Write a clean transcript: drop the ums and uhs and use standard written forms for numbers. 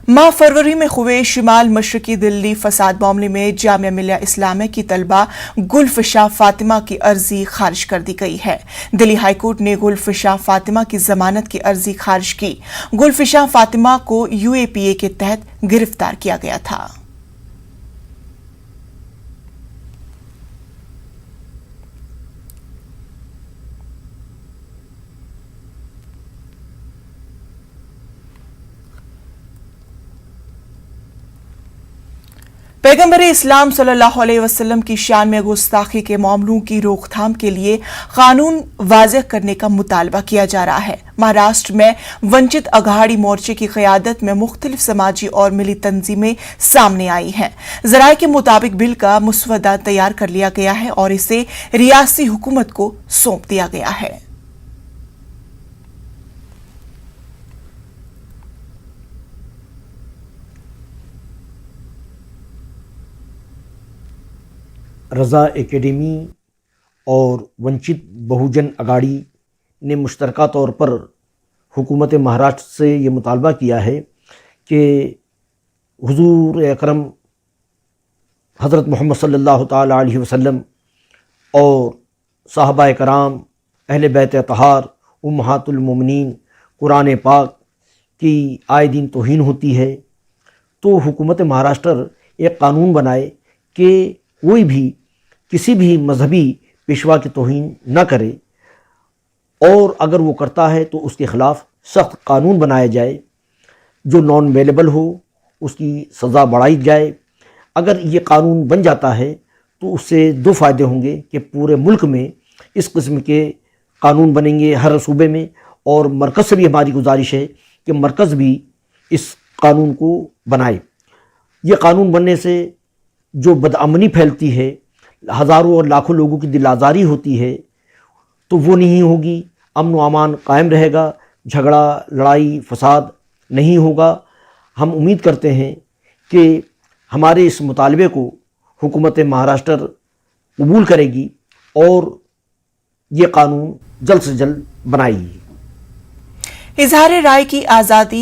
माह फरवरी में हुए शिमाल मशरकी दिल्ली फसाद मामले में जामिया मिलिया इस्लामिया की तलबा गुलफिशा फातिमा की अर्जी खारिज कर दी गई है। दिल्ली हाईकोर्ट ने गुलफिशा फातिमा की जमानत की अर्जी खारिज की। गुलफिशा फातिमा को यूएपीए के तहत गिरफ्तार किया गया था। पैगंबर-ए इस्लाम सल्लल्लाहु अलैहि वसल्लम की शान में गुस्ताखी के मामलों की रोकथाम के लिए कानून वाज़ेह करने का मुतालबा किया जा रहा है। महाराष्ट्र में वंचित अघाड़ी मोर्चे की क़यादत में मुख्तलिफ समाजी और मिली तंजीमें सामने आई हैं। ज़राए के मुताबिक बिल का मुसवदा तैयार कर लिया गया है और इसे रियासती हुकूमत को सौंप दिया गया है। रज़ा एकेडमी और वंचित बहुजन अघाड़ी ने मुश्तरका तौर पर हुकूमत महाराष्ट्र से ये मुतालबा किया है कि हुज़ूर अकरम हज़रत मोहम्मद सल्लल्लाहु ताला अलैहि वसल्लम और सहाबा कराम अहले बैत अतहार उम्महातुल मोमिनीन कुरान पाक की आए दिन तौहीन होती है, तो हुकूमत महाराष्ट्र एक कानून बनाए कि कोई भी किसी भी मजहबी पेशवा की तौहीन न करे, और अगर वो करता है तो उसके ख़िलाफ़ सख्त कानून बनाया जाए। जो नॉन अवेलेबल हो उसकी सज़ा बढ़ाई जाए। अगर ये कानून बन जाता है तो उससे दो फ़ायदे होंगे कि पूरे मुल्क में इस किस्म के कानून बनेंगे हर सूबे में, और मरकज़ से भी हमारी गुजारिश है कि मरकज़ भी इस कानून को बनाए। ये कानून बनने से जो बदअमनी फैलती है, हज़ारों और लाखों लोगों की दिल आज़ारी होती है, तो वो नहीं होगी। अमन व अमान कायम रहेगा, झगड़ा लड़ाई फसाद नहीं होगा। हम उम्मीद करते हैं कि हमारे इस मुतालबे को हुकूमत महाराष्ट्र कबूल करेगी और ये कानून जल्द से जल्द बनाएगी। इज़हार राय की आज़ादी